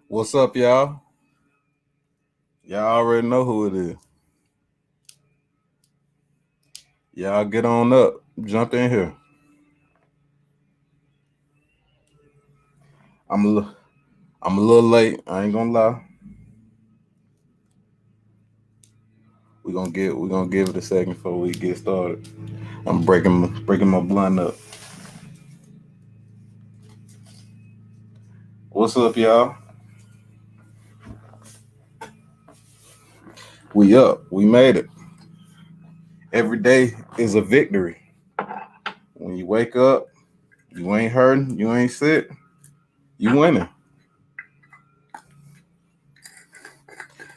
What's up, y'all? Y'all already know who it is. Y'all get on up. Jump in here. I'm a little, I'm a little late. I ain't gonna lie. We're gonna give it a second before we get started. I'm breaking my blunt up. What's up, y'all? We up. We made it. Every day is a victory. When you wake up, you ain't hurting, you ain't sick, you winning.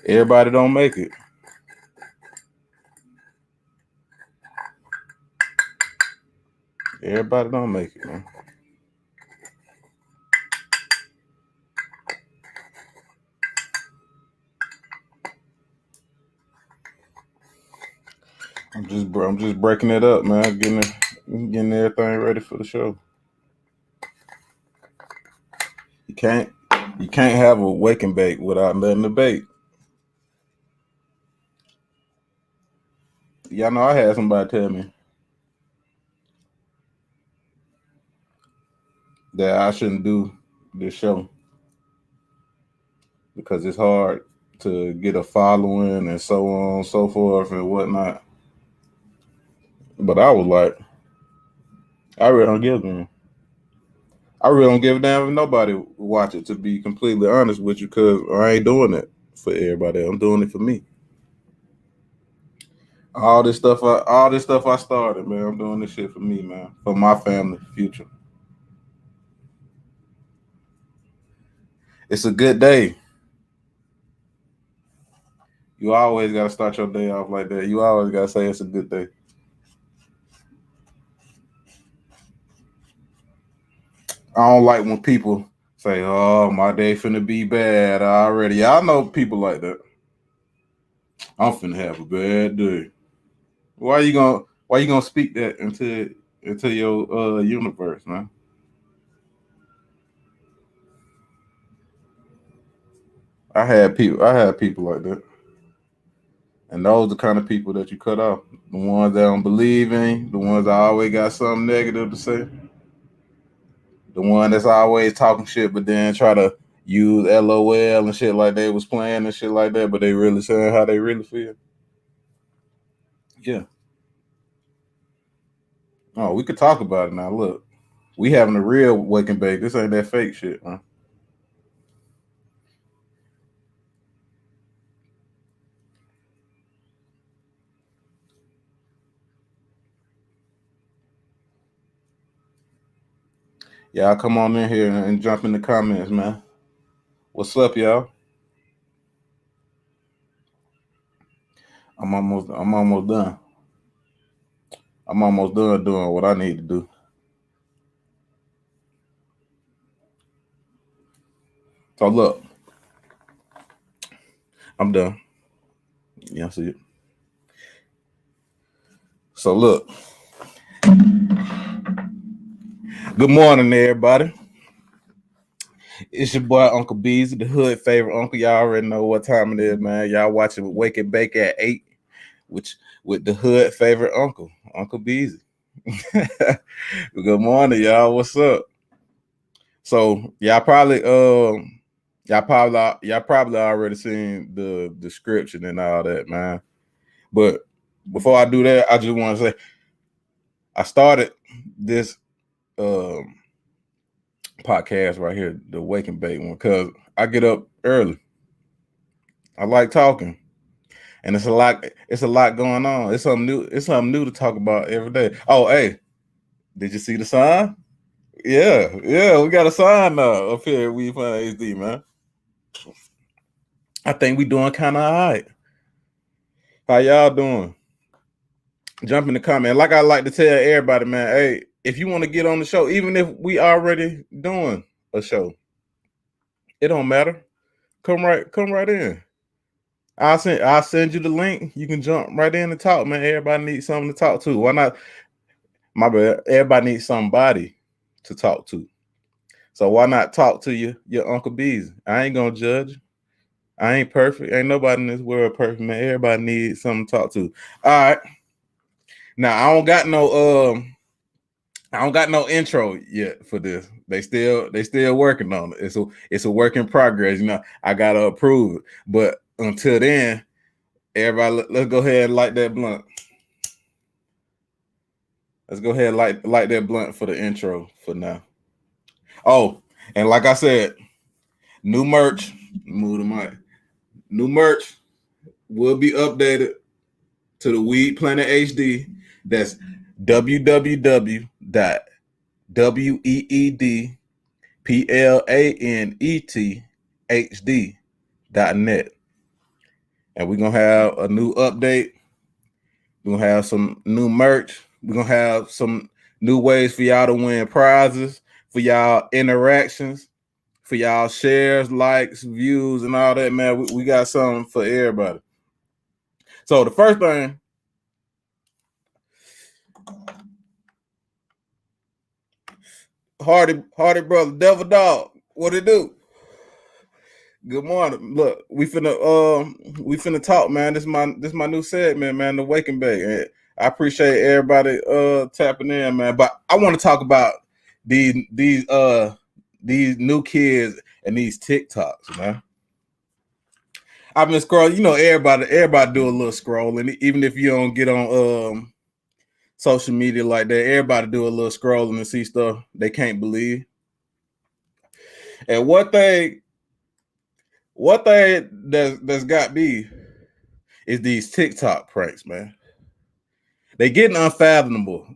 Everybody don't make it. Everybody don't make it, man. I'm just breaking it up, man. Getting everything ready for the show. You can't you can't have a wake and bake without letting the bake. Y'all know I had somebody tell me that I shouldn't do this show because it's hard to get a following and so on, so forth and whatnot. But I was like, I really don't give them. I really don't give a damn if nobody watch it. To be completely honest with you, because I ain't doing it for everybody. I'm doing it for me. All this stuff I started, man. I'm doing this shit for me, man, for my family, future. It's a good day. You always gotta start your day off like that. You always gotta say it's a good day. I don't like when people say, "Oh, my day finna be bad already." Y'all know people like that. I'm finna have a bad day. Why you gonna speak that into your universe, man? I had people like that. And those are the kind of people that you cut off. The ones that don't believe in, the ones that always got something negative to say, the one that's always talking shit but then try to use LOL and shit like they was playing and shit like that, but they really saying how they really feel. Yeah. Oh, we could talk about it now. Look, we having a real wake and bake. This ain't that fake shit, man. Y'all come on in here and jump in the comments, man. What's up, y'all? I'm almost done. I'm almost done doing what I need to do. So look, I'm done. Yeah, see it. So look, good morning, everybody. It's your boy Uncle Beezy, the hood favorite uncle. Y'all already know what time it is, man. Y'all watching Wake and Bake at 8, which with the hood favorite uncle, Uncle Beezy. Good morning, y'all. What's up? So y'all probably already seen the description and all that, man. But before I do that, I just want to say I started this um podcast right here, the Wake and Bake one, because I get up early. I like talking. And it's a lot going on. It's something new to talk about every day. Oh, hey, did you see the sign? Yeah, we got a sign now up here. We find HD, man. I think we doing kind of all right. How y'all doing? Jump in the comment. Like I like to tell everybody, man. Hey, if you want to get on the show, even if we already doing a show, it don't matter. Come right in. I'll send you the link. You can jump right in and talk, man. Everybody needs something to talk to. Why not? My bad. Everybody needs somebody to talk to. So why not talk to your Uncle Beezy? I ain't gonna judge. I ain't perfect. Ain't nobody in this world perfect, man. Everybody needs something to talk to. All right. Now I don't got no intro yet for this. They still working on it. It's a work in progress. I gotta approve it. But until then, everybody, let's go ahead and light that blunt. Let's go ahead and light that blunt for the intro for now. Oh, and like I said, new merch. Move the mic. New merch will be updated to the Weed Planet HD. That's www.weedplanet.net. And we're going to have a new update. We're going to have some new merch. We're going to have some new ways for y'all to win prizes, for y'all interactions, for y'all shares, likes, views, and all that, man. We got something for everybody. So the first thing, Hardy brother, Devil Dog, what it do? Good morning. Look, we finna talk, man. This my new segment, man. The Wake and Bake. And I appreciate everybody tapping in, man. But I want to talk about these new kids and these TikToks, man. I've been scrolling. Everybody do a little scrolling, even if you don't get on social media like that. Everybody do a little scrolling and see stuff they can't believe. And one thing that's got me is these TikTok pranks, man. They getting unfathomable.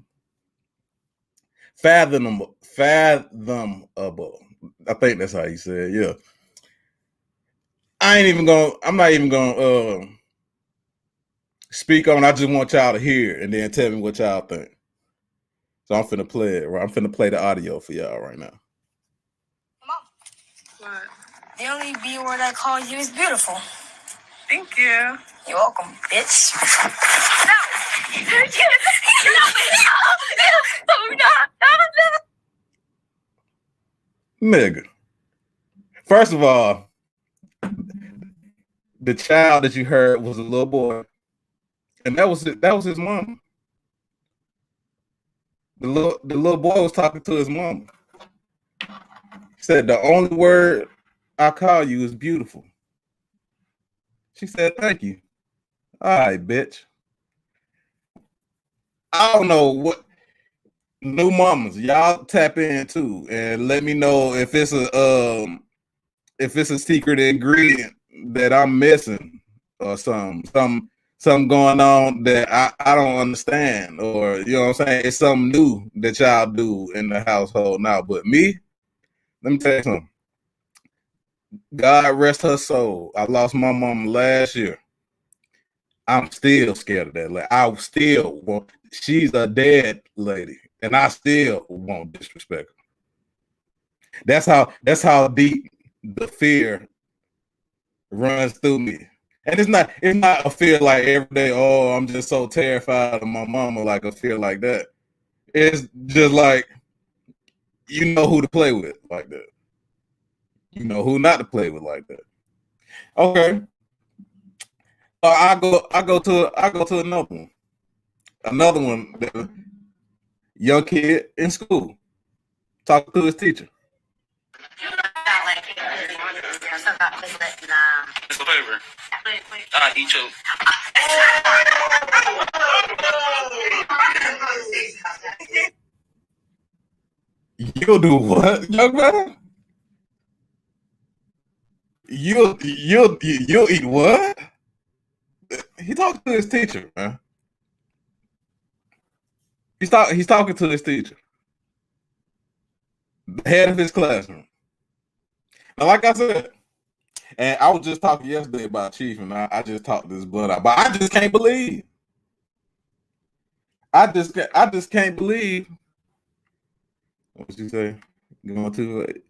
Fathomable. I think that's how you say it. Yeah. I'm not even gonna speak on. I just want y'all to hear and then tell me what y'all think. So I'm finna play it. Right? I'm finna play the audio for y'all right now. Mom. What? The only B word I call you is beautiful. Thank you. You're welcome, bitch. No! Nigga. First of all, the child that you heard was a little boy, and that was his mom. The little boy was talking to his mom. He said, "The only word I call you is beautiful." She said, "Thank you." All right, bitch. I don't know what new mamas y'all tap into and let me know if it's a secret ingredient that I'm missing or something going on that I don't understand, or you know what I'm saying, it's something new that y'all do in the household now. But me, let me tell you something. God rest her soul. I lost my mom last year. I'm still scared of that. Like, I still want. She's a dead lady, and I still won't disrespect her. That's how deep the fear runs through me. And it's not a fear like every day, oh, I'm just so terrified of my mama, like a fear like that. It's just like, you know who to play with like that. You know who not to play with like that. Okay. I go to another one. Another one, that young kid in school talking to his teacher. Eat your. You'll do what, young man? You'll eat what? He talking to his teacher, man. He's talking to his teacher, the head of his classroom. Now, like I said, and I was just talking yesterday about Chief, and I just talked this blood out, but I just can't believe. I just can't believe. What you say? Going too late?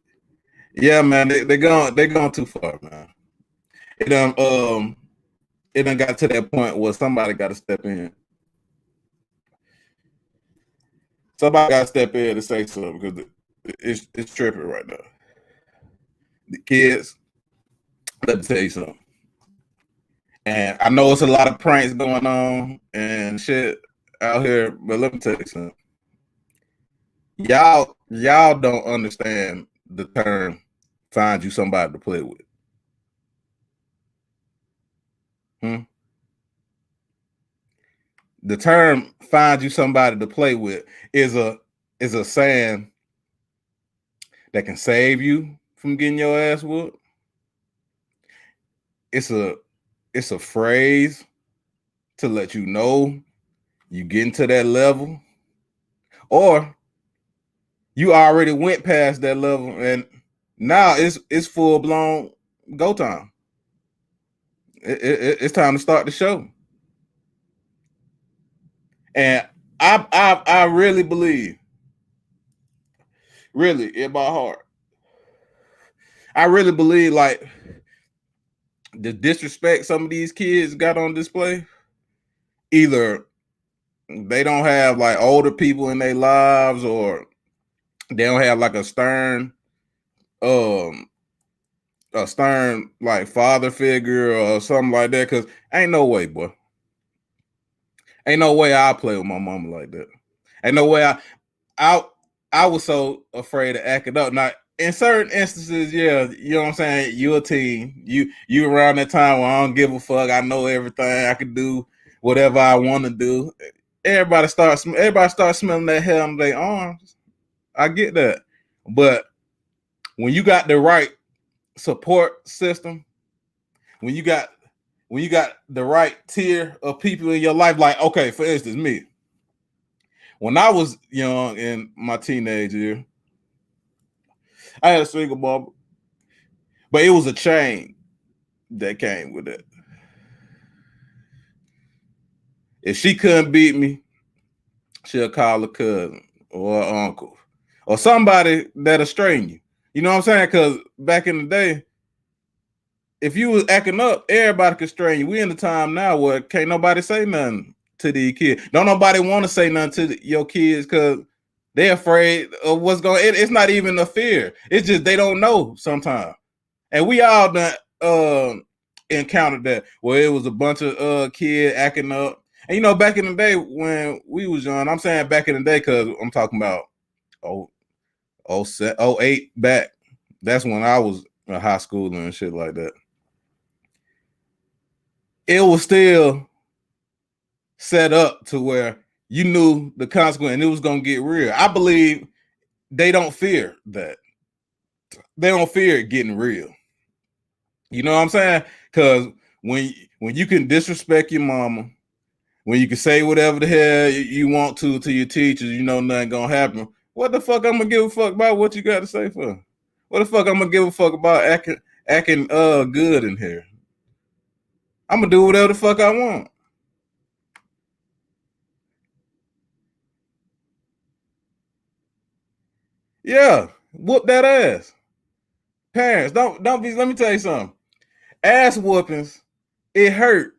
Yeah, man, they going too far, man. It done got to that point where somebody got to step in. Somebody got to step in to say something, because it's tripping right now. The kids, let me tell you something. And I know it's a lot of pranks going on and shit out here, but let me tell you something. Y'all don't understand the term find you somebody to play with. The term find you somebody to play with is a saying that can save you from getting your ass whooped. It's a phrase to let you know you getting to that level, or you already went past that level and now it's full blown go time. It's time to start the show. And I really believe, really in my heart, I really believe like the disrespect some of these kids got on display, either they don't have like older people in their lives, or they don't have like a stern like father figure or something like that. Cause ain't no way, boy. Ain't no way I play with my mama like that. Ain't no way I was so afraid of acting up. Now, in certain instances, yeah, you know what I'm saying? You're a teen. You around that time where I don't give a fuck. I know everything. I can do whatever I want to do. Everybody starts smelling that hell on their arms. I get that. But when you got the right support system, when you got the right tier of people in your life, like, okay, for instance, me. When I was young in my teenage year, I had a single mom, but it was a chain that came with it. If she couldn't beat me, she'll call a cousin or an uncle or somebody that'll strain you. You know what I'm saying? Because back in the day, if you was acting up, everybody could strain you. We in the time now where can't nobody say nothing to these kids. Don't nobody want to say nothing to your kids because they're afraid of what's going. It's not even a fear. It's just they don't know sometimes. And we all done encountered that where it was a bunch of kids acting up. And you know, back in the day when we was young, I'm saying back in the day because I'm talking about 08 back. That's when I was in high school and shit like that. It was still set up to where you knew the consequence and it was gonna get real. I believe they don't fear that. They don't fear it getting real. You know what I'm saying? Because when you can disrespect your mama, when you can say whatever the hell you want to your teachers, you know nothing gonna happen. What the fuck I'm gonna give a fuck about what you got to say for? What the fuck I'm gonna give a fuck about acting good in here? I'm gonna do whatever the fuck I want. Yeah, whoop that ass. Parents, don't be. Let me tell you something. Ass whoopings, it hurt.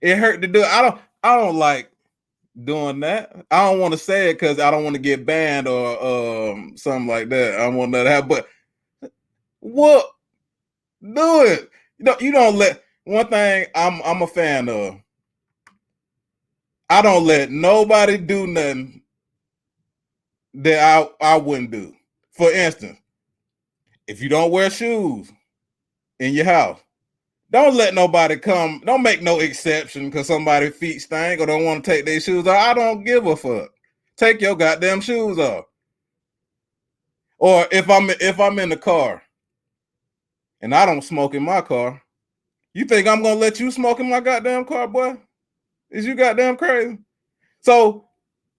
It hurt to do. I don't like doing that. I don't want to say it because I don't want to get banned or something like that. I don't want that to happen. But what? Do it. You don't let. One thing I'm a fan of. I don't let nobody do nothing that I wouldn't do. For instance, if you don't wear shoes in your house, don't let nobody come. Don't make no exception because somebody's feet stink or don't want to take their shoes off. I don't give a fuck. Take your goddamn shoes off. Or if I'm in the car and I don't smoke in my car, you think I'm gonna let you smoke in my goddamn car, boy? Is you goddamn crazy? So,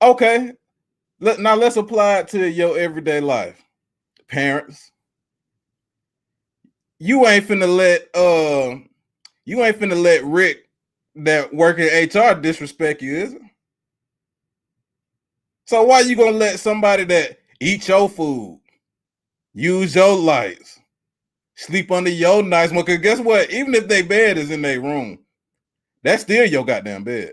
okay, now let's apply it to your everyday life. Parents, you ain't finna let Rick that work in HR disrespect you, is it? So why you gonna let somebody that eat your food, use your lights, sleep under your nice one? Because guess what? Even if their bed is in their room, that's still your goddamn bed.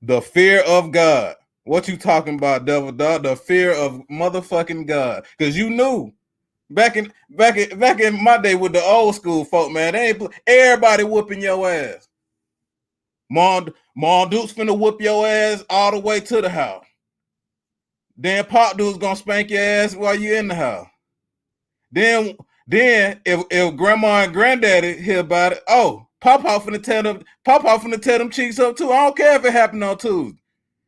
The fear of God What you talking about, devil dog? The fear of motherfucking God. Because you knew back in my day with the old school folk, man, they ain't everybody whooping your ass. Mom Duke's finna whoop your ass all the way to the house. Then Pop Dude's gonna spank your ass while you in the house. Then if grandma and granddaddy hear about it, oh, Papa finna tear them cheeks up too. I don't care if it happened on Tuesday.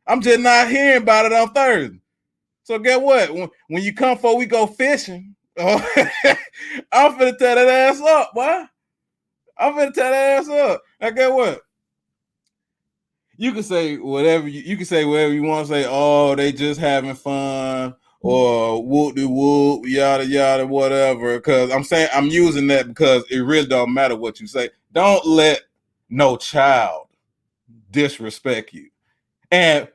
I'm just not hearing about it on Thursday. So get what? When you come for we go fishing, I'm finna tear that ass up, boy. I'm finna tear that ass up. Now get what? You can say whatever you can say whatever you want to say. Oh, they just having fun, or whoop de whoop, yada yada, whatever. Because I'm using that because it really don't matter what you say. Don't let no child disrespect you. And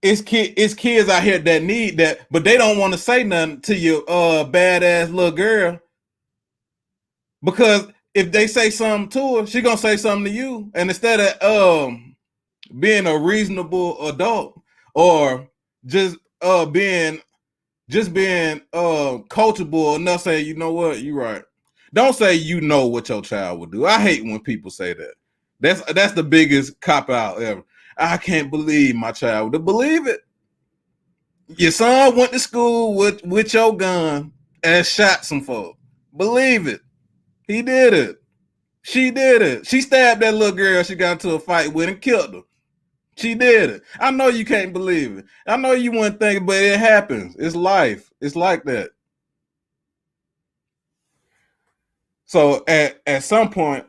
it's kids out here that need that, but they don't want to say nothing to your badass little girl, because if they say something to her, she gonna say something to you, and instead of being a reasonable adult or just being coachable enough, say, you know what, you're right. Don't say you know what your child will do. I hate when people say that. That's the biggest cop out ever. I can't believe my child would believe it. Your son went to school with your gun and shot some folks. Believe it. He did it. She did it. She stabbed that little girl she got into a fight with and killed her. She did it. I know you can't believe it. I know you wouldn't think, but it happens. It's life. It's like that. So at some point,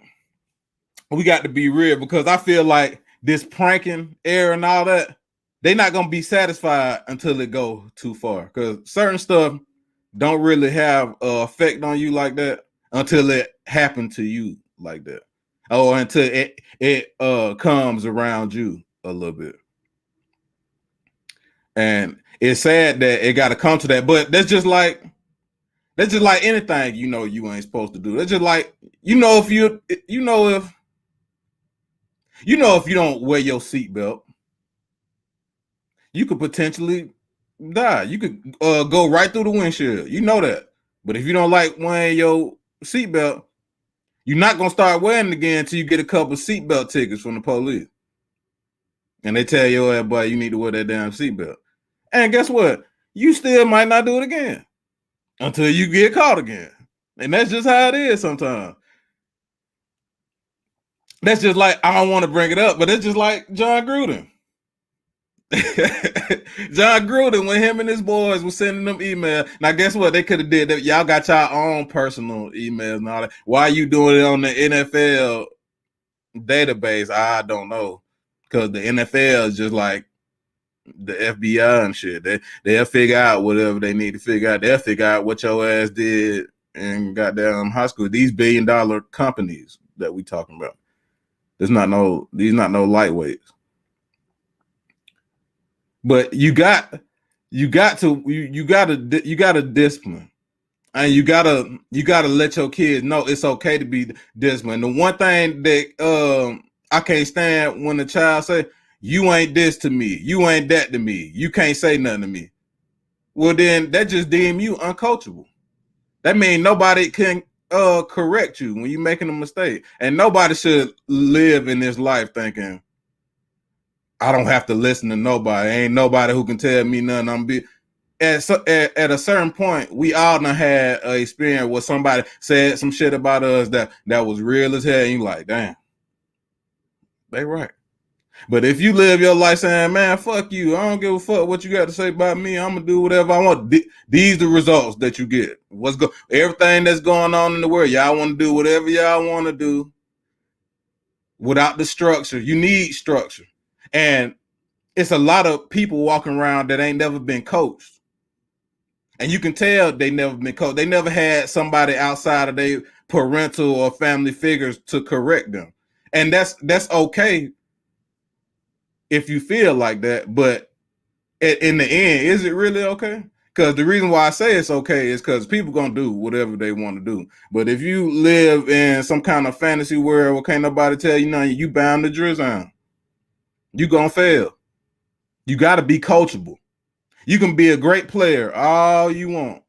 we got to be real, because I feel like this pranking era and all that, they're not going to be satisfied until it go too far, because certain stuff don't really have an effect on you like that until it happened to you like that, or until it comes around you a little bit. And it's sad that it got to come to that, but that's just like anything, you ain't supposed to do. That's just like, if you don't wear your seatbelt, you could potentially die. You could go right through the windshield. You know that. But if you don't like wearing your seatbelt, you're not gonna start wearing it again until you get a couple seatbelt tickets from the police, and they tell you, "Hey, boy, you need to wear that damn seatbelt." And guess what? You still might not do it again until you get caught again. And that's just how it is sometimes. That's just like, I don't want to bring it up, but it's just like Jon Gruden. Jon Gruden, when him and his boys were sending them emails. Now, guess what? They could have did that. Y'all got your own personal emails and all that. Why are you doing it on the NFL database? I don't know. Because the NFL is just like the FBI and shit. They'll figure out whatever they need to figure out. They'll figure out what your ass did in goddamn high school. These billion-dollar companies that we talking about. These not no lightweights. But you got to discipline, and you gotta let your kids know it's okay to be disciplined. The one thing that I can't stand when a child say, "You ain't this to me, you ain't that to me, you can't say nothing to me." Well, then that just deem you uncoachable. That means nobody can correct you when you're making a mistake, and nobody should live in this life thinking, I don't have to listen to nobody. Ain't nobody who can tell me nothing. At a certain point, we all done had an experience where somebody said some shit about us that was real as hell. And you like, damn, they right. But if you live your life saying, man, fuck you, I don't give a fuck what you got to say about me, I'm gonna do whatever I want. These the results that you get. Everything that's going on in the world, y'all want to do whatever y'all want to do without the structure. You need structure. And it's a lot of people walking around that ain't never been coached. And you can tell they never been coached. They never had somebody outside of their parental or family figures to correct them. And that's okay if you feel like that. But in the end, is it really okay? Because the reason why I say it's okay is because people gonna do whatever they want to do. But if you live in some kind of fantasy world where can't nobody tell you nothing, you bound to drizzle on. You gonna fail. You got to be coachable. You can be a great player all you want.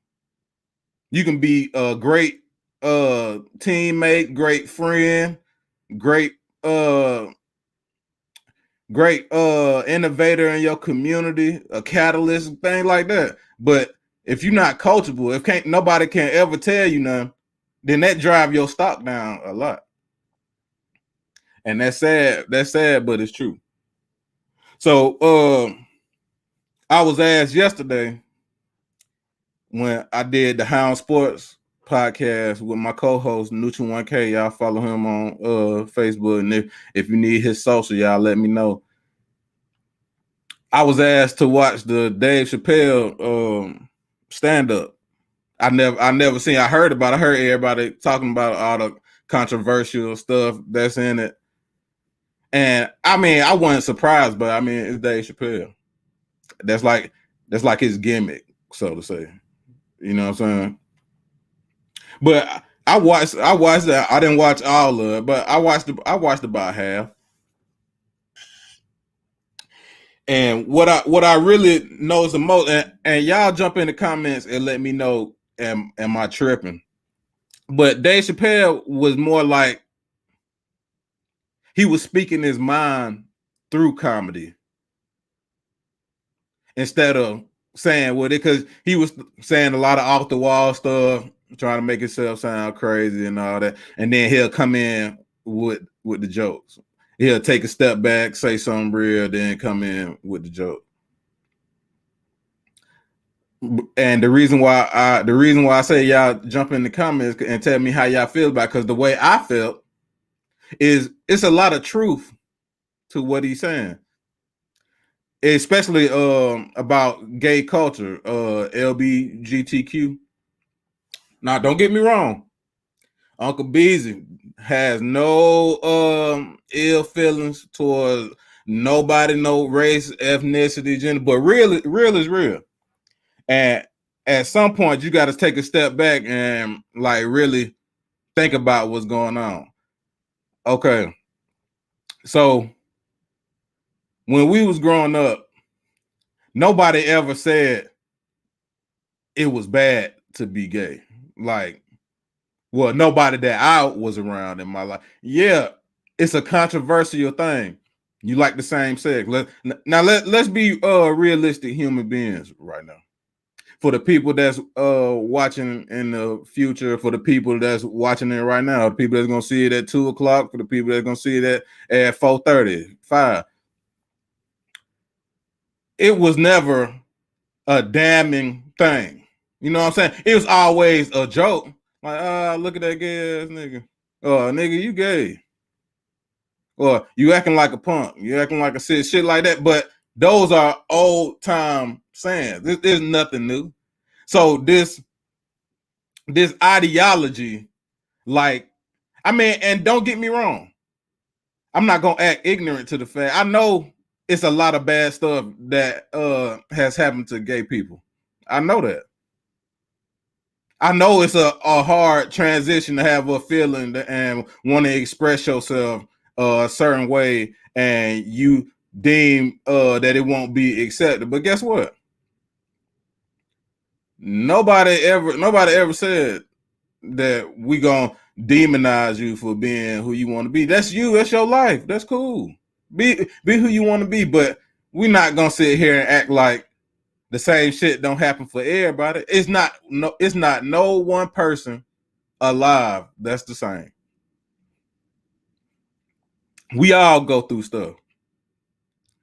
You can be a great teammate, great friend, great innovator in your community, a catalyst, thing like that. But if you're not coachable, if nobody can ever tell you nothing, then that drive your stock down a lot. And that's sad. That's sad, but it's true. So I was asked yesterday when I did the Hound Sports podcast with my co-host Nutri1K. Y'all follow him on Facebook, and if you need his social, y'all let me know. I was asked to watch the Dave Chappelle stand-up. I never seen. I heard everybody talking about all the controversial stuff that's in it, and I mean, I wasn't surprised, but I mean, it's Dave Chappelle. That's like his gimmick, so to say. You know what I'm saying? But I watched that. I didn't watch all of it, but I watched about half. And what I really know is the most, and y'all jump in the comments and let me know, am I tripping? But Dave Chappelle was more like he was speaking his mind through comedy instead of saying what it, because he was saying a lot of off the wall stuff, trying to make himself sound crazy and all that, and then he'll come in with the jokes. He'll take a step back, say something real, then come in with the joke. And the reason why I say y'all jump in the comments and tell me how y'all feel about it, because the way I felt is it's a lot of truth to what he's saying, especially about gay culture, LBGTQ. Now, don't get me wrong, Uncle Beezy has no ill feelings towards nobody, no race, ethnicity, gender, but real is real. And at some point, you got to take a step back and like really think about what's going on. Okay, so when we was growing up, nobody ever said it was bad to be gay. Like, well, nobody that I was around in my life. Yeah, it's a controversial thing. You like the same sex. Let's be realistic human beings right now. For the people that's watching in the future, for the people that's watching it right now, the people that's gonna see it at 2:00, for the people that's gonna see it at 4:30, 5. It was never a damning thing. You know what I'm saying? It was always a joke. Like, look at that gay ass nigga. Oh, nigga, you gay. Or you acting like a punk. You acting like a shit like that. But those are old time sayings. There's nothing new. So this ideology, like, I mean, and don't get me wrong, I'm not gonna act ignorant to the fact. I know it's a lot of bad stuff that has happened to gay people. I know that. I know it's a hard transition to have a feeling and want to express yourself a certain way, and you deem that it won't be accepted. But guess what? Nobody ever said that we gonna demonize you for being who you want to be. That's you. That's your life. That's cool. Be who you want to be. But we're not gonna sit here and act like the same shit don't happen for everybody. It's not no one person alive that's the same. We all go through stuff.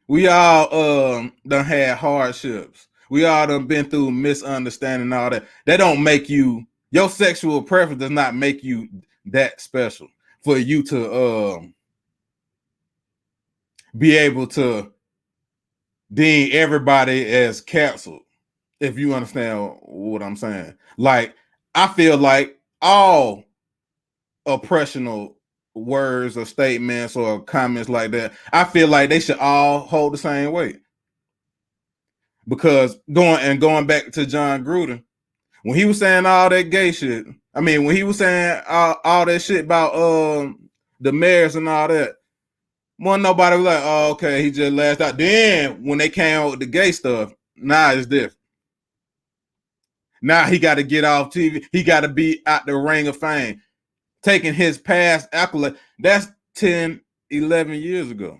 We all done had hardships. We all done been through misunderstanding and all that. That don't make you, your sexual preference does not make you that special for you to be able to deem everybody as canceled, if you understand what I'm saying. Like, I feel like all oppressional words or statements or comments like that, I feel like they should all hold the same weight. Because going back to John Gruden, when he was saying all that gay shit, I mean, when he was saying all that shit about the mayors and all that, Well, nobody was like, oh, okay, he just lashed out. Then when they came out with the gay stuff, nah, it's different. Now he got to get off TV. He got to be out the ring of fame, taking his past accolade. That's 10, 11 years ago.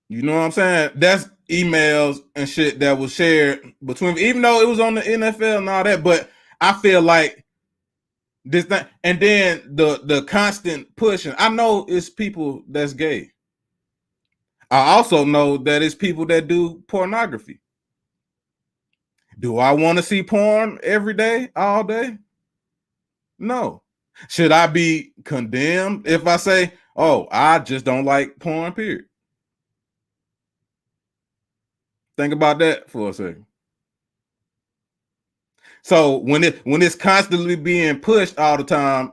You know what I'm saying? That's emails and shit that was shared between, even though it was on the NFL and all that. But I feel like this thing, and then the constant pushing. I know it's people that's gay. I also know that it's people that do pornography. Do I want to see porn every day, all day? No. Should I be condemned if I say, oh, I just don't like porn, period? Think about that for a second. So when it's constantly being pushed all the time,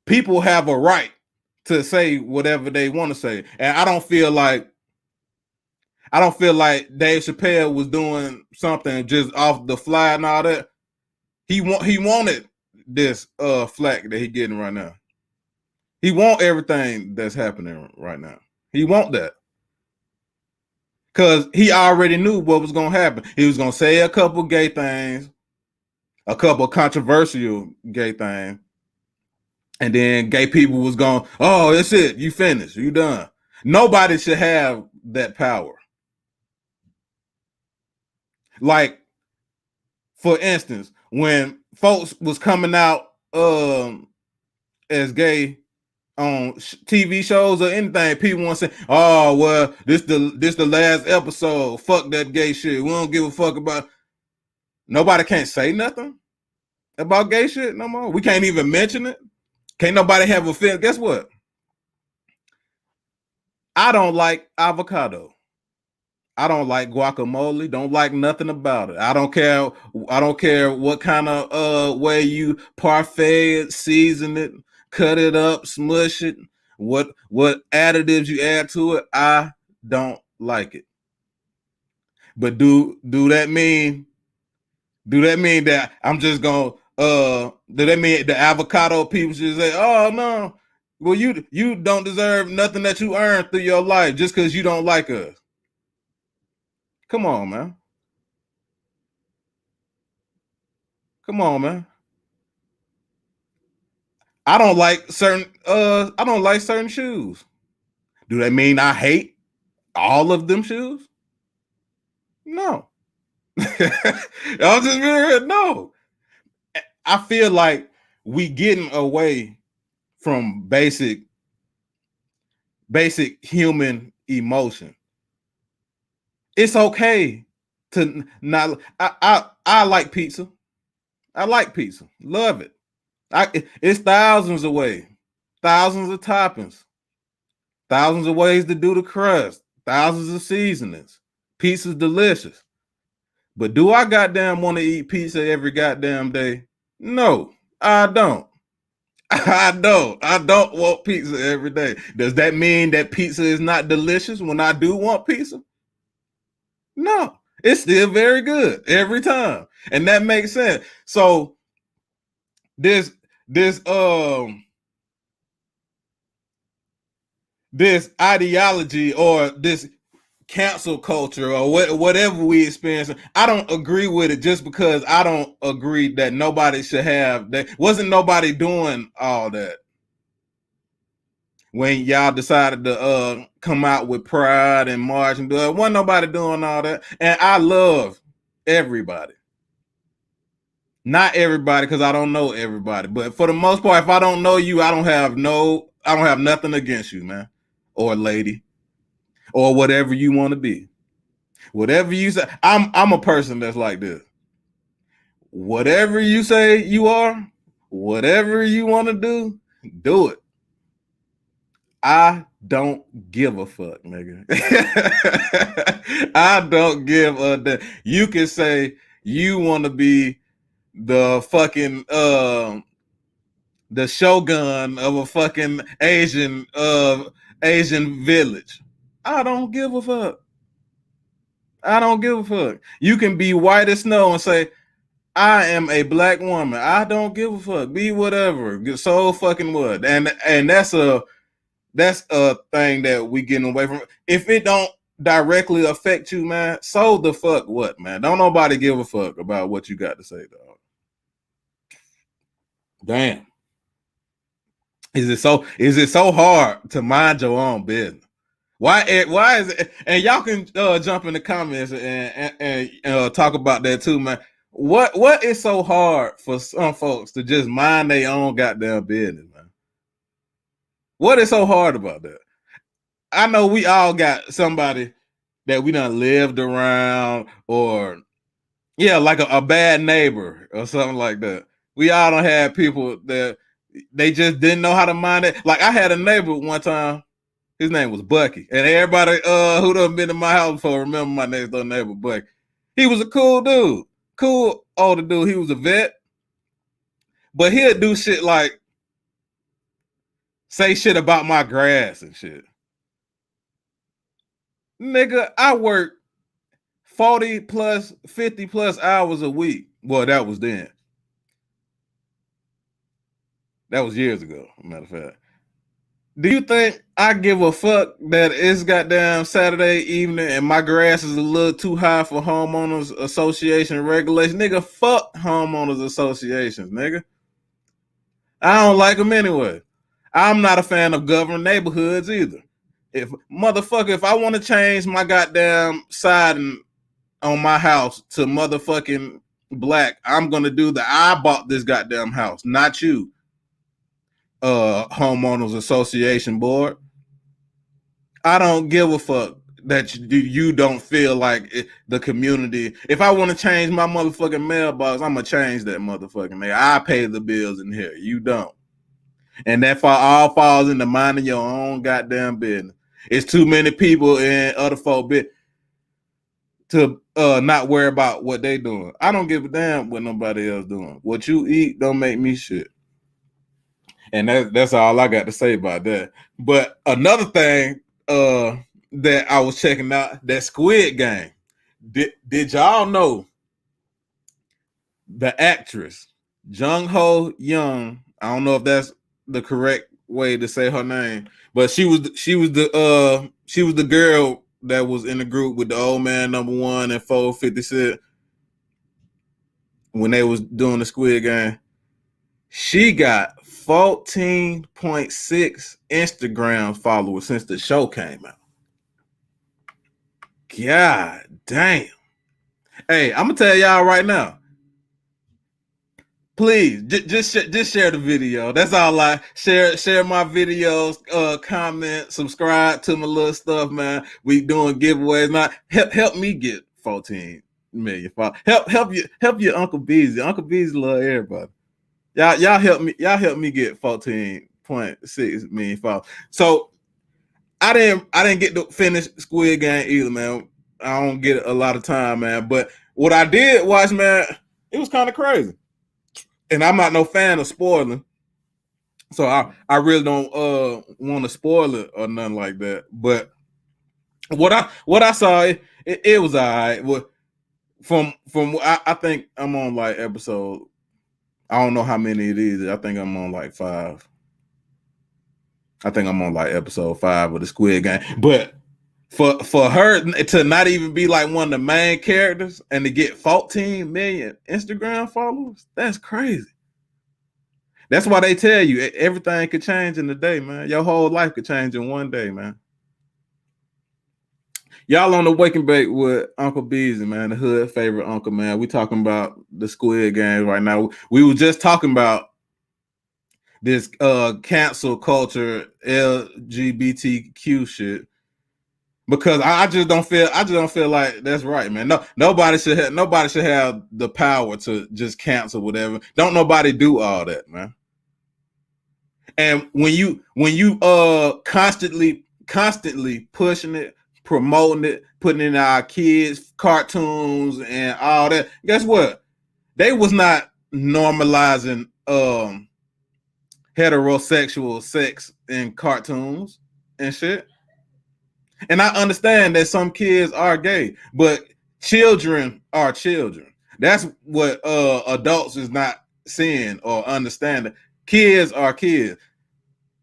people have a right to say whatever they want to say. And I don't feel like Dave Chappelle was doing something just off the fly and all that. He wanted this flack that he getting right now. He want everything that's happening right now. He want that. Because he already knew what was going to happen. He was going to say a couple gay things, a couple controversial gay things, and then gay people was going, oh, that's it. You finished. You done. Nobody should have that power. Like, for instance, when folks was coming out as gay on TV shows or anything, people want to say, oh, well, this the last episode. Fuck that gay shit. We don't give a fuck about. Nobody can't say nothing about gay shit no more. We can't even mention it. Can't nobody have a feeling. Guess what? I don't like avocado. I don't like guacamole. Don't like nothing about it. I don't care. I don't care what kind of way you parfait it, season it, cut it up, smush it. What additives you add to it? I don't like it. But do that mean that I'm just gonna do that mean the avocado people should say, oh no, well you don't deserve nothing that you earned through your life just because you don't like us? Come on, man. Come on, man. I don't like certain shoes. Do that mean I hate all of them shoes? No. I'll just be no. I feel like we getting away from basic human emotion. It's okay to not. I like pizza. I like pizza. Love it. It's thousands of ways, thousands of toppings, thousands of ways to do the crust, thousands of seasonings. Pizza's delicious. But do I goddamn want to eat pizza every goddamn day? No, I don't. I don't. I don't want pizza every day. Does that mean that pizza is not delicious when I do want pizza? No, it's still very good every time. And that makes sense. So this ideology or this cancel culture or whatever we experience, I don't agree with it just because I don't agree that nobody should have that. Wasn't nobody doing all that when y'all decided to come out with Pride and March and do it. Wasn't nobody doing all that. And I love everybody. Not everybody, because I don't know everybody, but for the most part, if I don't know you, I don't have nothing against you, man, or lady, or whatever you want to be. Whatever you say, I'm a person that's like this. Whatever you say you are, whatever you want to do it. I don't give a fuck, nigga. I don't give a damn. You can say you want to be the fucking the shogun of a fucking Asian village. I don't give a fuck. I don't give a fuck. You can be white as snow and say, I am a black woman. I don't give a fuck. Be whatever. So fucking what? And that's a thing that we getting away from. If it don't directly affect you, man, so the fuck what, man? Don't nobody give a fuck about what you got to say, dog. Damn. Is it so hard to mind your own business? Why is it? And y'all can jump in the comments and talk about that too, man. What is so hard for some folks to just mind their own goddamn business, man? What is so hard about that? I know we all got somebody that we done lived around, or like a bad neighbor or something like that. We all don't have people that they just didn't know how to mind it. Like I had a neighbor one time. His name was Bucky, and everybody who done been in my house before remember my next door neighbor Bucky. He was a cool dude, cool older dude. He was a vet, but he'd do shit like say shit about my grass and shit. Nigga, I work 40 plus, 50 plus hours a week. Well, that was then. That was years ago, matter of fact. Do you think I give a fuck that it's goddamn Saturday evening and my grass is a little too high for homeowners association regulation? Nigga, fuck homeowners associations, nigga. I don't like them anyway. I'm not a fan of government neighborhoods either. If I want to change my goddamn siding on my house to motherfucking black, I'm gonna do that. I bought this goddamn house, not you. Homeowners association board. I don't give a fuck that you don't feel like the community. If I want to change my motherfucking mailbox, I'm gonna change that motherfucking mail. I pay the bills in here. You don't. And that all falls into minding your own goddamn business. It's too many people in other folk bit to not worry about what they doing. I don't give a damn what nobody else doing. What you eat don't make me shit. And that's all I got to say about that. But another thing that I was checking out, that Squid Game. Did y'all know the actress Jung Ho Young? I don't know if that's the correct way to say her name, but she was the girl that was in the group with the old man number 1 and 456 when they was doing the Squid Game. She got 14.6 Instagram followers since the show came out. God damn. Hey, I'm gonna tell y'all right now. Please, just share the video. That's all I share my videos, comment, subscribe to my little stuff, man. We doing giveaways. Now help me get 14 million followers. Help your Uncle Beezy. Uncle Beezy love everybody. Y'all help me get 14.6 million followers. So I didn't get to finish Squid Game either, man. I don't get a lot of time, man. But what I did watch, man, it was kind of crazy. And I'm not no fan of spoiling, so I really don't want to spoil it or nothing like that. But what I saw, it was all right. Well, from I think I'm on like episode. I don't know how many it is. I think I'm on like 5. I think I'm on like episode 5 of the Squid Game. But for her to not even be like one of the main characters and to get 14 million Instagram followers, that's crazy. That's why they tell you everything could change in a day, man. Your whole life could change in one day, man. Y'all on the Wake and Bake with Uncle Beezy, man, the hood favorite uncle, man. We talking about the Squid Game right now. We were just talking about this cancel culture LGBTQ shit because I just don't feel like that's right, man. No, nobody should have the power to just cancel whatever. Don't nobody do all that, man. And when you constantly pushing it, promoting it, putting in our kids cartoons and all that, guess what? They was not normalizing heterosexual sex in cartoons and shit. And I understand that some kids are gay, but children are children. That's what adults is not seeing or understanding. Kids are kids.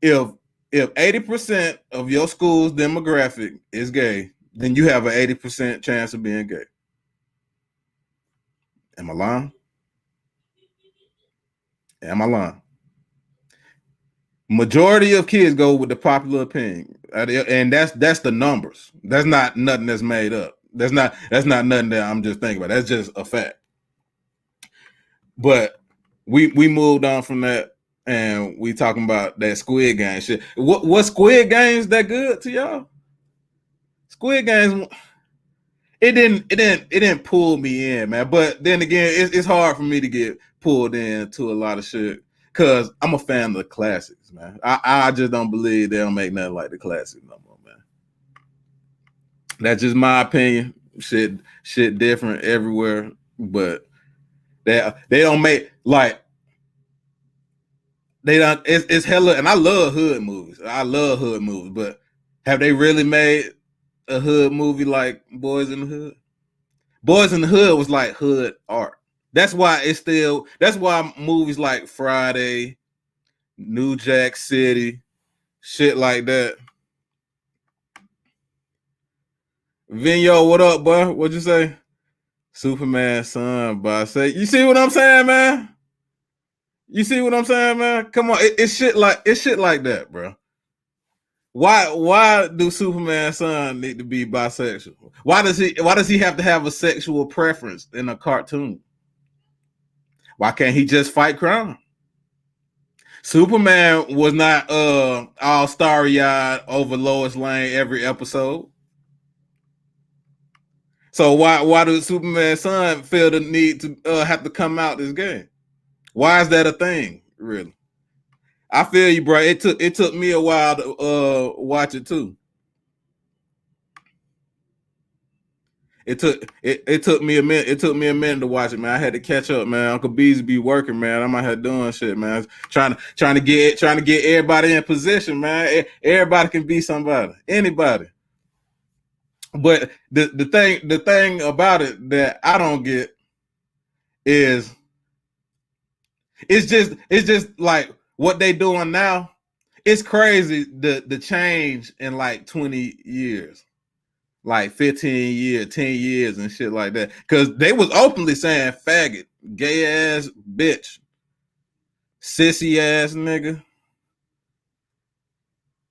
If 80% of your school's demographic is gay, then you have an 80% chance of being gay. Am I lying? Am I lying? Majority of kids go with the popular opinion, and that's the numbers. That's not nothing that's made up. That's not nothing that I'm just thinking about. That's just a fact. But we moved on from that, and we talking about that Squid Game shit. What Squid Games that good to y'all? Squid Games, it didn't pull me in, man. But then again, it's hard for me to get pulled into a lot of shit because I'm a fan of the classics, man. I just don't believe they don't make nothing like the classics no more, man. That's just my opinion. Shit different everywhere, but they don't make like they don't. It's hella, and I love hood movies. But have they really made a hood movie like Boys in the Hood? Boys in the Hood was like hood art. That's why movies like Friday, New Jack City, shit like that. Vinyo, what up, boy? What'd you say? Superman son, boy. Say, you see what I'm saying, man? You see what I'm saying, man? Come on, it's shit like that, bro. Why do Superman son need to be bisexual? Why does he have to have a sexual preference in a cartoon? Why can't he just fight crime? Superman was not all starry-eyed over Lois Lane every episode. So why does Superman's son feel the need to have to come out this game? Why is that a thing, really? I feel you, bro. It took me a while to watch it too. It took me a minute. It took me a minute to watch it, man. I had to catch up, man. Uncle Bees be working, man. I'm out here doing shit, man. Trying to get everybody in position, man. Everybody can be somebody, anybody. But the thing about it that I don't get is it's just like what they doing now. It's crazy the change in like 20 years. Like 15 years, 10 years and shit like that. Because they was openly saying faggot, gay ass bitch, sissy ass nigga.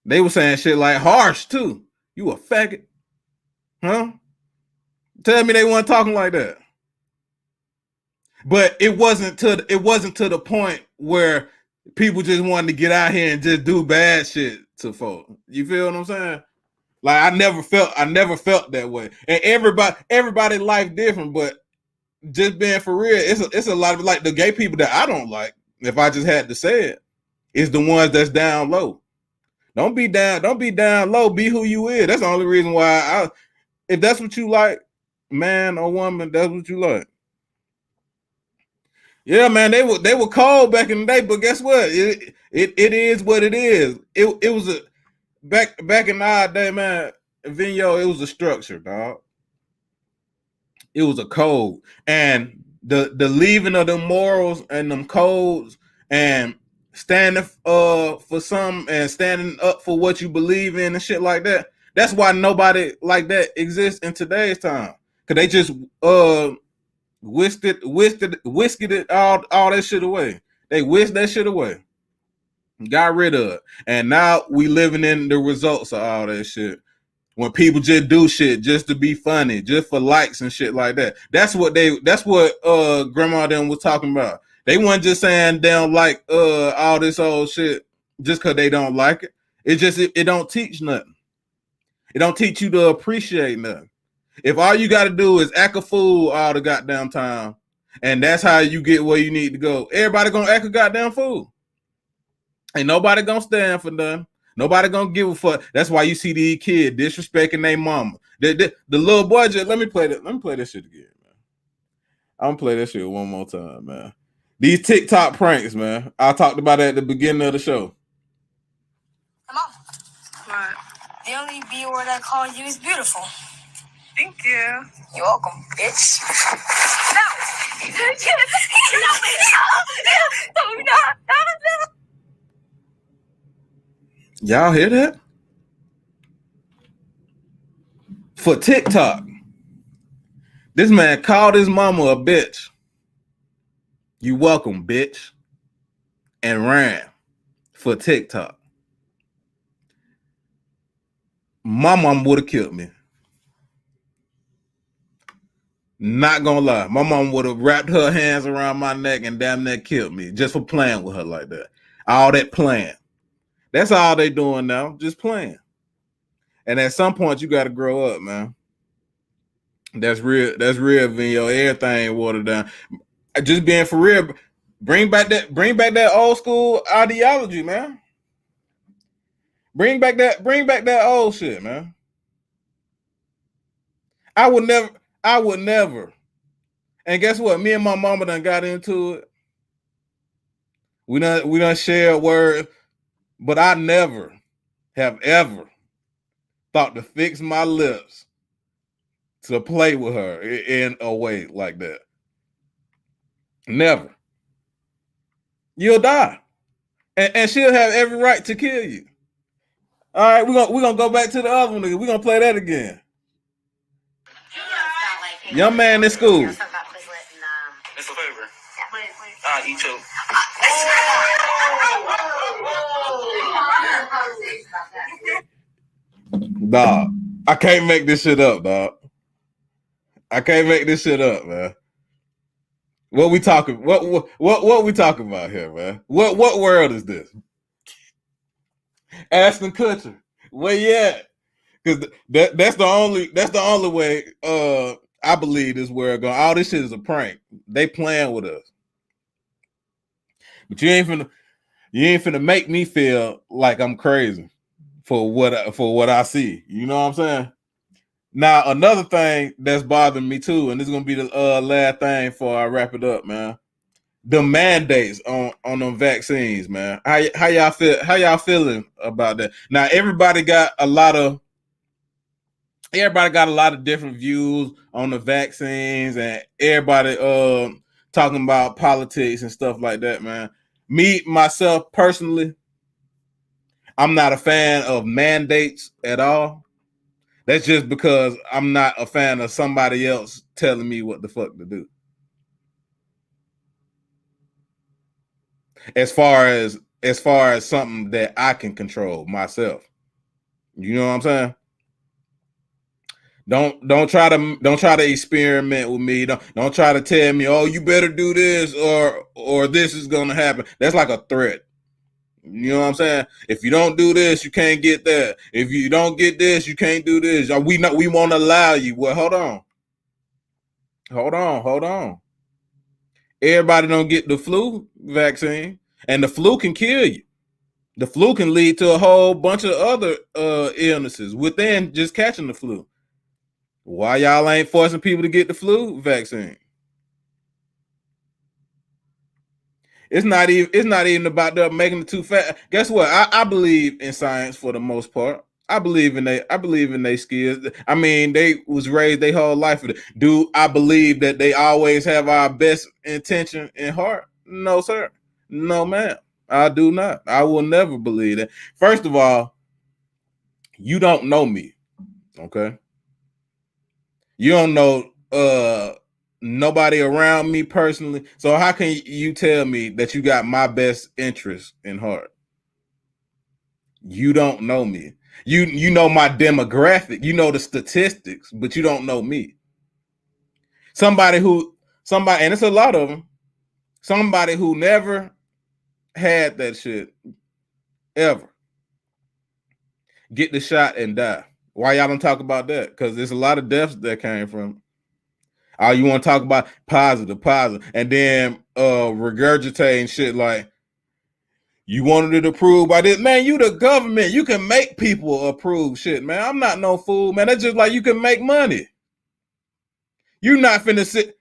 They were saying shit like harsh too. You a faggot? Huh? Tell me they weren't talking like that. But it wasn't to the point where people just wanted to get out here and just do bad shit to folks. You feel what I'm saying? Like I never felt that way. And everybody life different, but just being for real, it's a lot of like the gay people that I don't like. If I just had to say it, is the ones that's down low. Don't be down low. Be who you is. That's the only reason why if that's what you like, man or woman, that's what you like. Yeah, man, they were cold back in the day, but guess what? It is what it is. It was a back in our day, man. Vinyo, it was a structure, dog. It was a code, and the leaving of the morals and them codes and standing for some and standing up for what you believe in and shit like that. That's why nobody like that exists in today's time, because they just whisked it all that shit away. They whisked that shit away, got rid of it, and now we living in the results of all that shit. When people just do shit just to be funny, just for likes and shit like that. That's what grandma them was talking about. They weren't just saying they don't like all this old shit just because they don't like it. It's just it don't teach nothing. It don't teach you to appreciate nothing. If all you got to do is act a fool all the goddamn time, and that's how you get where you need to go, everybody gonna act a goddamn fool. Ain't nobody gonna stand for nothing. Nobody gonna give a fuck. That's why you see these kids disrespecting their mama. The little boy just let me play this shit again, man. I'm gonna play that shit one more time, man. These TikTok pranks, man. I talked about it at the beginning of the show. Mom. What? The only B word I call you is beautiful. Thank you. You're welcome, bitch. Now. Y'all hear that? For TikTok, this man called his mama a bitch. You welcome, bitch. And ran for TikTok. My mom would have killed me. Not gonna lie. My mom would have wrapped her hands around my neck and damn near killed me just for playing with her like that. All that playing. That's all they doing now. Just playing. And at some point, you got to grow up, man. That's real. That's real, Vino. Everything watered down. Just being for real. Bring back that old school ideology, man. Bring back that old shit, man. I would never. And guess what? Me and my mama done got into it. We done shared words, but I never have ever thought to fix my lips to play with her in a way like that. Never. You'll die. And she'll have every right to kill you. All right, we're gonna go back to the other one. We're gonna play that again. Young man in school. It's a favor. I'll eat you. Dog, I can't make this shit up, dog. I can't make this shit up, man. What we talking? What we talking about here, man? What world is this? Ashton Kutcher, where you at? Because that's the only way. I believe this world going. All this shit is a prank. They playing with us. But you ain't finna make me feel like I'm crazy for what I see. You know what I'm saying? Now, another thing that's bothering me too, and this is gonna be the last thing before I wrap it up, man. The mandates on them vaccines, man. How y'all feel? How y'all feeling about that? Now, everybody got a lot of different views on the vaccines, and everybody talking about politics and stuff like that, man. Me, myself, personally, I'm not a fan of mandates at all. That's just because I'm not a fan of somebody else telling me what the fuck to do. As far as something that I can control myself. You know what I'm saying? Don't try to experiment with me. Don't try to tell me, oh, you better do this or this is gonna happen. That's like a threat. You know what I'm saying? If you don't do this, you can't get that. If you don't get this, you can't do this. We won't allow you. Well, hold on. Everybody don't get the flu vaccine, and the flu can kill you. The flu can lead to a whole bunch of other illnesses within just catching the flu. Why y'all ain't forcing people to get the flu vaccine? It's not even about them making it too fast. Guess what? I believe in science for the most part. I believe in their skills. I mean, they was raised their whole life with it. Do I believe that they always have our best intention in heart? No, sir. No, ma'am. I do not. I will never believe that. First of all, you don't know me. Okay. You don't know nobody around me personally. So how can you tell me that you got my best interest in heart? You don't know me. You know my demographic. You know the statistics, but you don't know me. Somebody, and it's a lot of them. Somebody who never had that shit ever get the shot and die. Why y'all don't talk about that? Because there's a lot of deaths that came from. Oh, you want to talk about positive, and then regurgitating shit like you wanted it approved by this. Man, you the government. You can make people approve shit, man. I'm not no fool, man. That's just like you can make money. You're not finna sit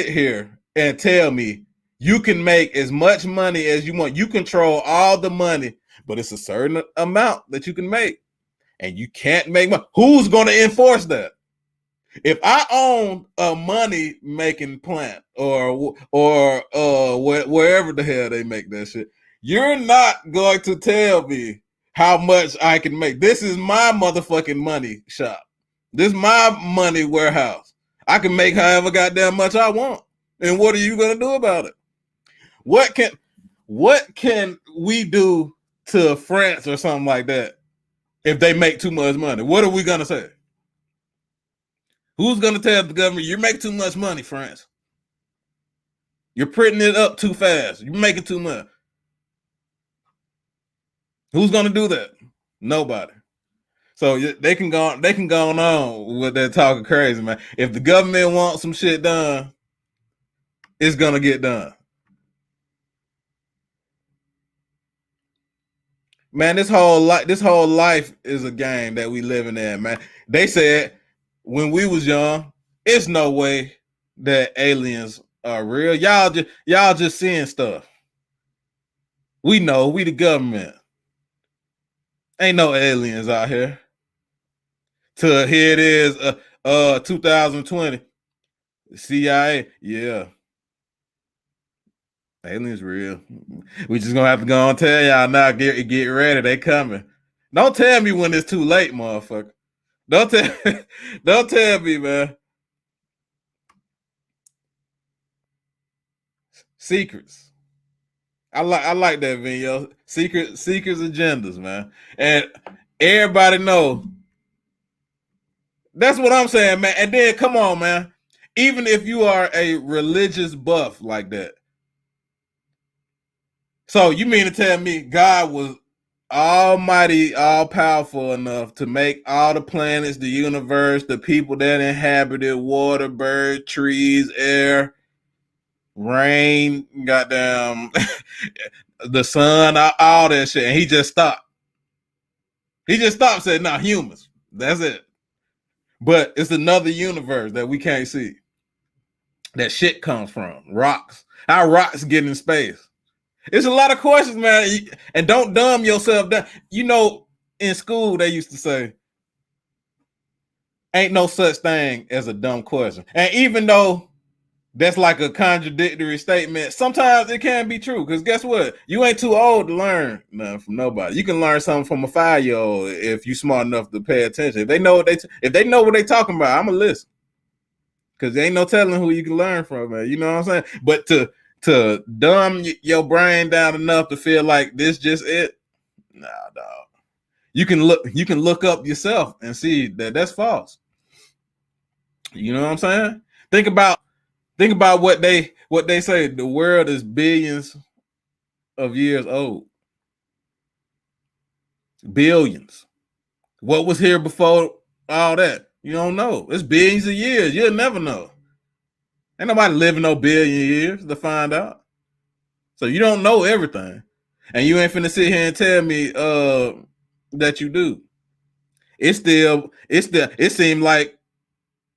here and tell me you can make as much money as you want. You control all the money, but it's a certain amount that you can make. And you can't make money. Who's going to enforce that? If I own a money making plant or wherever the hell they make that shit, you're not going to tell me how much I can make. This is my motherfucking money shop. This is my money warehouse. I can make however goddamn much I want. And what are you gonna do about it? What can we do to France or something like that if they make too much money? What are we gonna say? Who's gonna tell the government you make too much money, France? You're printing it up too fast. You're making too much. Who's gonna do that? Nobody. So they can go on with that talking crazy, man. If the government wants some shit done, it's gonna get done. Man, this whole life is a game that we living in, man. They said when we was young, it's no way that aliens are real. Y'all just seeing stuff. We know, we the government. Ain't no aliens out here. Till here it is, 2020. CIA, yeah. Aliens real. We just gonna have to go and tell y'all now. Get ready, they coming. Don't tell me when it's too late, motherfucker. Don't tell me, man. Secrets. I like that video. Secrets agendas, man. And everybody know. That's what I'm saying, man. And then come on, man. Even if you are a religious buff like that. So you mean to tell me God was almighty, all powerful enough to make all the planets, the universe, the people that inhabited, water, bird, trees, air, rain, goddamn, the sun, all that shit, and he just stopped. He just stopped, said, "Nah, humans. That's it." But it's another universe that we can't see. That shit comes from rocks. How rocks get in space? It's a lot of questions, man. And don't dumb yourself down. You know, in school they used to say, "Ain't no such thing as a dumb question." And even though that's like a contradictory statement, sometimes it can be true. Because guess what? You ain't too old to learn nothing from nobody. You can learn something from a 5-year-old if you smart enough to pay attention. If they know what they talking about, I'ma listen. Because there ain't no telling who you can learn from, man. You know what I'm saying? But to dumb your brain down enough to feel like this just it, nah, dog. You can look up yourself and see that that's false. You know what I'm saying? Think about what they say. The world is billions of years old. Billions. What was here before all that? You don't know. It's billions of years. You'll never know. Ain't nobody living no billion years to find out. So you don't know everything. And you ain't finna sit here and tell me that you do. It seemed like,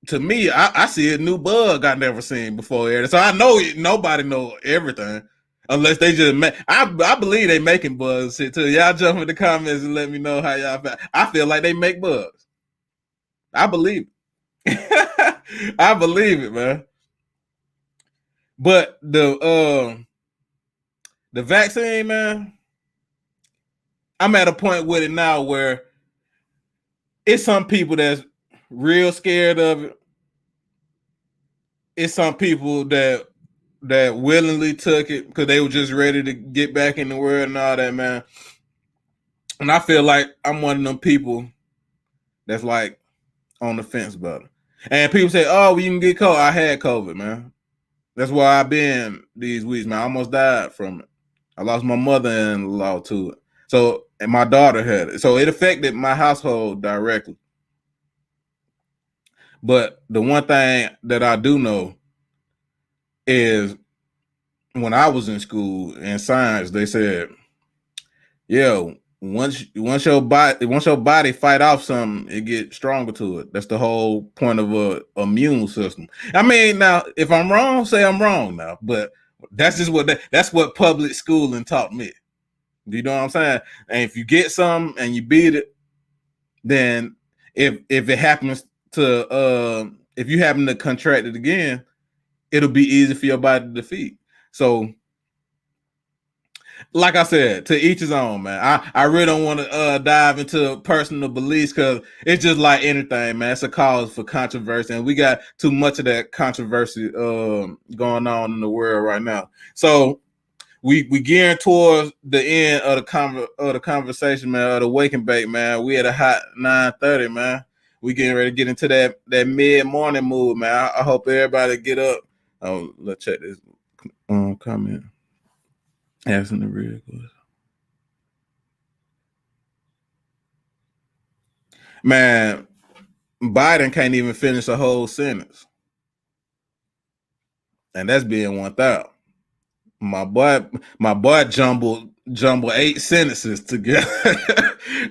to me, I see a new bug I never seen before. So I know nobody know everything. Unless they just I believe they making bugs shit too. Y'all jump in the comments and let me know how y'all feel. I feel like they make bugs. I believe it. I believe it, man. But the vaccine, man, I'm at a point with it now where it's some people that's real scared of it. It's some people that willingly took it because they were just ready to get back in the world and all that, man. And I feel like I'm one of them people that's like on the fence about it. And people say, "Oh, well, you can get COVID." I had COVID, man. That's where I've been these weeks, man. I almost died from it. I lost my mother-in-law to it. So, and my daughter had it. So it affected my household directly. But the one thing that I do know is when I was in school in science, they said, "Yeah, once your body fight off something, it gets stronger to it." That's the whole point of a immune system. I mean, now if I'm wrong, say I'm wrong now, but that's just that's what public schooling taught me. You know what I'm saying? And if you get something and you beat it, then if it happens to if you happen to contract it again, it'll be easy for your body to defeat. So, like I said, to each his own, man. I really don't want to dive into personal beliefs because it's just like anything, man. It's a cause for controversy, and we got too much of that controversy going on in the world right now. So we gearing towards the end of the conversation, man, of the wake and bake, man. We at a hot 9:30, man. We getting ready to get into that mid-morning mood, man. I hope everybody get up. Let's check this comment. Asking the real question. Man, Biden can't even finish a whole sentence. And that's being 1,000. My boy jumbled 8 sentences together.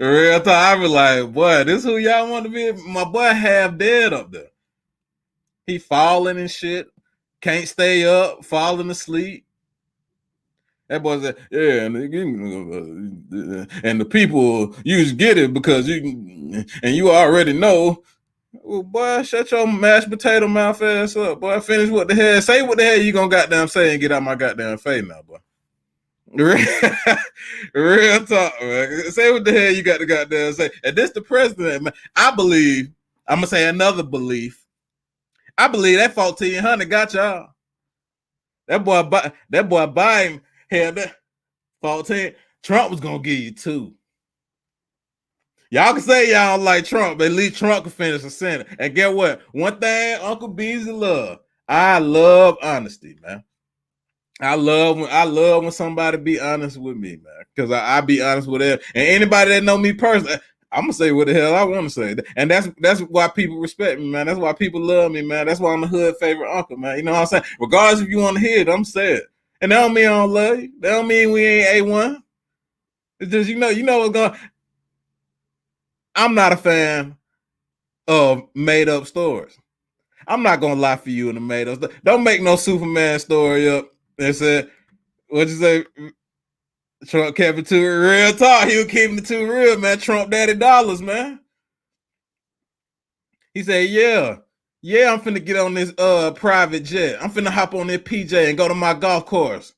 Real talk. I was like, boy, this who y'all want to be? My boy half dead up there. He falling and shit. Can't stay up, falling asleep. That boy said, yeah, and the people, you just get it because you already know. Well, boy, shut your mashed potato mouth ass up, boy. Finish what the hell. Say what the hell you gonna goddamn say and get out my goddamn face now, boy. Real talk, man. Say what the hell you got to goddamn say. And this the president, man. I believe, I'm gonna say another belief. I believe that 1,400 got y'all. That boy Biden had that 14. Trump was gonna give you 2. Y'all can say y'all don't like Trump, but at least Trump can finish the Senate. And get what? One thing Uncle Beasley love. I love honesty, man. I love when somebody be honest with me, man. Because I be honest with them. And anybody that know me personally, I'm gonna say what the hell I want to say. And that's why people respect me, man. That's why people love me, man. That's why I'm a hood favorite uncle, man. You know what I'm saying? Regardless if you want to hear it, I'm saying it. And that don't mean I don't love you. That don't mean we ain't A1. It's just you know what's going. I'm not a fan of made up stories. I'm not gonna lie for you in the made up. Don't make no Superman story up and say, what you say? Trump kept it too real talk. He was keeping it too real, man. Trump daddy dollars, man. He said, yeah, I'm finna get on this private jet. I'm finna hop on this PJ and go to my golf course.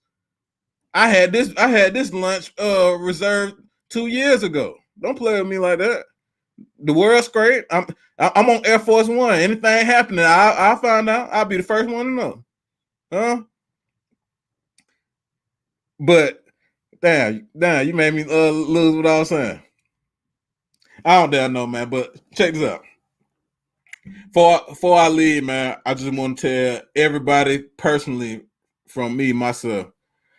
I had this lunch reserved 2 years ago. Don't play with me like that. The world's great. I'm on Air Force One. Anything happening, I'll find out. I'll be the first one to know. Huh? But damn, you made me lose what I was saying. I don't damn know, man. But check this out. Before I leave, man, I just want to tell everybody personally, from me myself,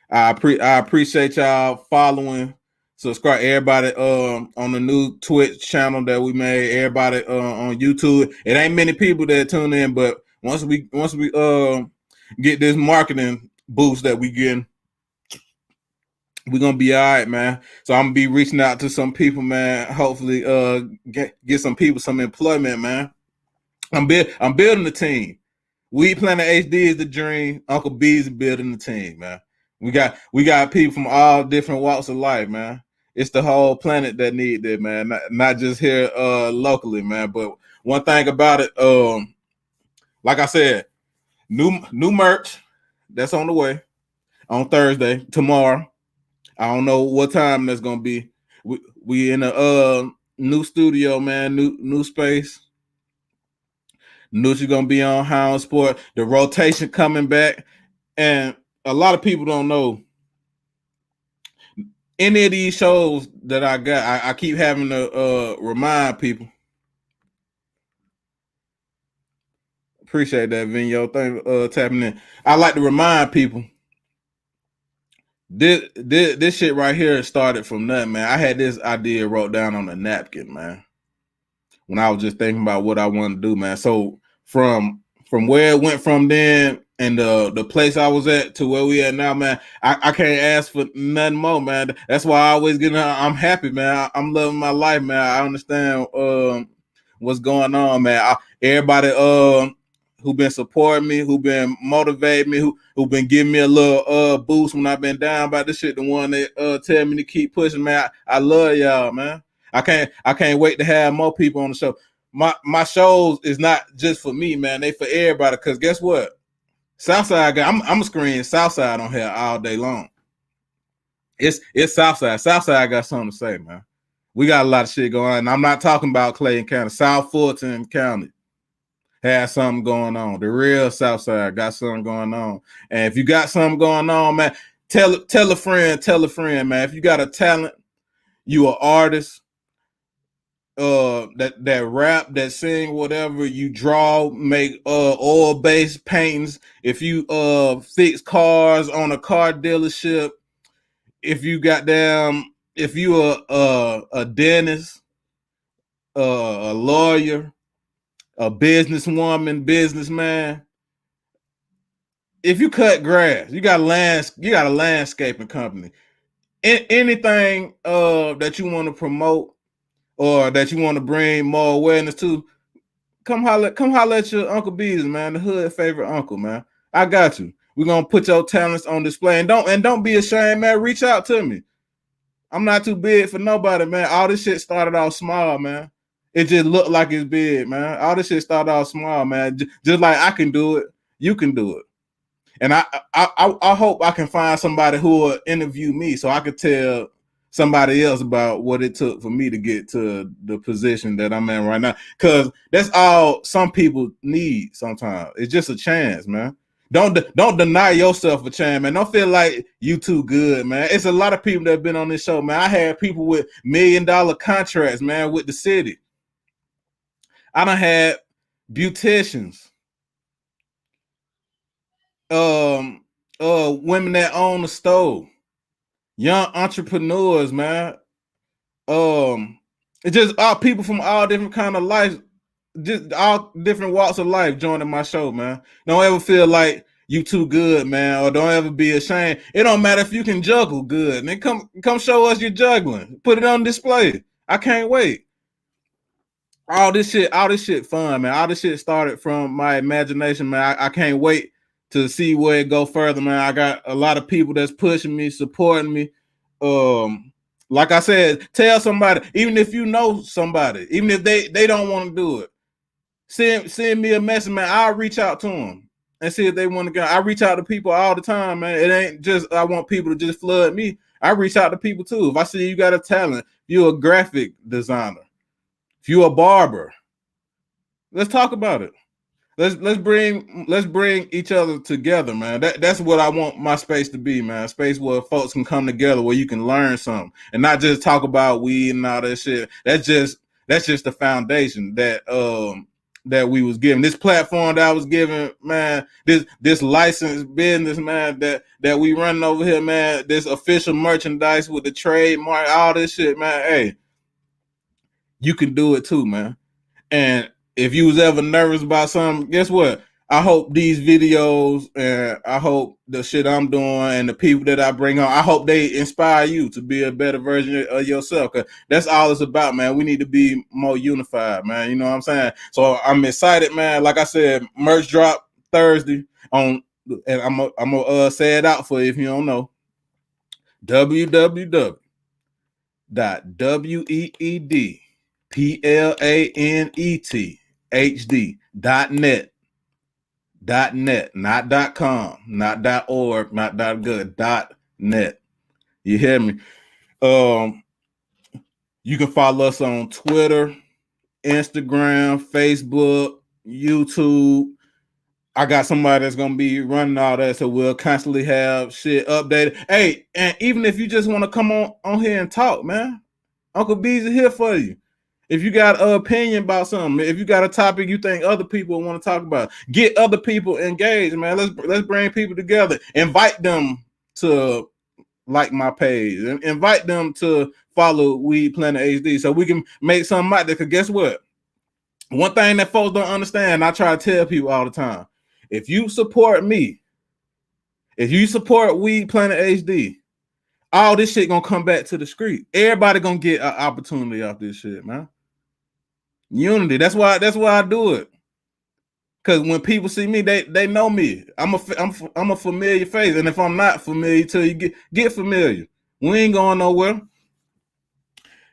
I appreciate y'all following, subscribe, everybody on the new Twitch channel that we made, everybody on YouTube. It ain't many people that tune in, but once we get this marketing boost that we getting, we're gonna be all right, man. So I'm gonna be reaching out to some people, man. Hopefully get some people some employment, man. I'm building the team. Weed Planet HD is the dream. Uncle B's building the team, man. We got people from all different walks of life, man. It's the whole planet that need that, man. Not just here locally, man. But one thing about it, like I said, new merch that's on the way on Thursday, tomorrow. I don't know what time that's gonna be. We in a new studio, man, new space. Nucci gonna be on Hound Sport. The rotation coming back, and a lot of people don't know any of these shows that I got. I keep having to remind people. Appreciate that, Vinyo. Thank tapping in. I like to remind people. This shit right here started from nothing, man. I had this idea wrote down on a napkin, man, when I was just thinking about what I wanted to do, man. So from where it went from then and the place I was at to where we at now, man, I can't ask for nothing more, man. That's why I always get I'm happy, man. I'm loving my life, man. I understand what's going on, man. Everybody who been supporting me, who been motivating me, who been giving me a little boost when I've been down about this shit, the one that tell me to keep pushing, man. I love y'all, man. I can't wait to have more people on the show. my shows is not just for me, man. They for everybody. Cause guess what? Southside guy, I'm screaming Southside on here all day long. It's Southside. Southside got something to say, man. We got a lot of shit going on. And I'm not talking about Clayton County. South Fulton County has something going on. The real Southside got something going on. And if you got something going on, man, tell a friend, man. If you got a talent, you an artist, that rap, that sing, whatever, you draw, make oil-based paintings, if you fix cars on a car dealership, if you a dentist, a lawyer, a businesswoman, businessman, if you cut grass, you got a landscaping company, anything that you want to promote or that you want to bring more awareness to, come holler at your Uncle Bees, man, the hood favorite uncle, man. I got you. We're gonna put your talents on display, and don't be ashamed, man. Reach out to me. I'm not too big for nobody, man. All this shit started off small, man. It just looked like it's big, man. All this shit started off small, man. Just like I can do it, you can do it. And I hope I can find somebody who will interview me so I could tell somebody else about what it took for me to get to the position that I'm in right now. Because that's all some people need sometimes. It's just a chance, man. Don't deny yourself a chance, man. Don't feel like you too good, man. It's a lot of people that have been on this show, man. I had people with $1 million contracts, man, with the city. I done had beauticians, women that own the store, young entrepreneurs, man. It's just all people from all different kind of life, just all different walks of life joining my show, man. Don't ever feel like you too good, man, or don't ever be ashamed. It don't matter if you can juggle good. And then come show us your juggling. Put it on display. I can't wait. All this shit fun, man. All this shit started from my imagination, man. I can't wait to see where it go further, man. I got a lot of people that's pushing me, supporting me. Like I said, tell somebody, even if you know somebody, even if they don't want to do it, send me a message, man. I'll reach out to them and see if they want to go. I reach out to people all the time, man. It ain't just I want people to just flood me. I reach out to people too. If I see you got a talent, you're a graphic designer, if you're a barber, let's talk about it. Let's bring each other together, man. That's what I want my space to be, man. A space where folks can come together, where you can learn something and not just talk about weed and all that shit. That's just the foundation that we was given. This platform that I was given, man. This licensed business, man. That we running over here, man. This official merchandise with the trademark, all this shit, man. Hey, you can do it too, man. And if you was ever nervous about something, guess what? I hope these videos and I hope the shit I'm doing and the people that I bring on, I hope they inspire you to be a better version of yourself. Cause that's all it's about, man. We need to be more unified, man. You know what I'm saying? So I'm excited, man. Like I said, merch drop Thursday and I'm gonna say it out for you if you don't know. www.weedplanet.net, not .com, not .org, not .good, .net. You hear me? You can follow us on Twitter, Instagram, Facebook, YouTube. I got somebody that's gonna be running all that, so we'll constantly have shit updated. Hey, and even if you just want to come on here and talk, man, Uncle Bees is here for you. If you got an opinion about something, if you got a topic you think other people want to talk about, get other people engaged, man. Let's bring people together. Invite them to like my page, and invite them to follow Weed Planet HD, so we can make something out there. Because guess what? One thing that folks don't understand, I try to tell people all the time: if you support me, if you support Weed Planet HD, all this shit gonna come back to the street. Everybody gonna get an opportunity off this shit, man. Unity. That's why I do it. Cause when people see me, they know me. I'm a familiar face, and if I'm not familiar, till you get familiar, we ain't going nowhere.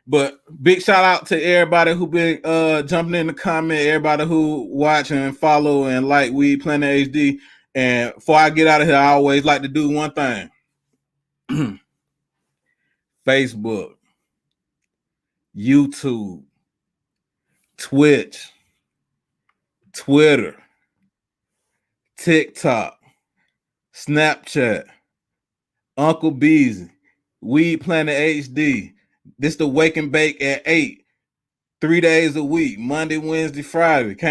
But big shout out to everybody who been jumping in the comment, everybody who watch and follow and like Weed Planet HD. And before I get out of here, I always like to do one thing. Facebook, YouTube, Twitch, Twitter, TikTok, Snapchat, Uncle Beezy, Weed Planet HD. This the Wake and Bake at 8, 3 days a week, Monday, Wednesday, Friday. Can't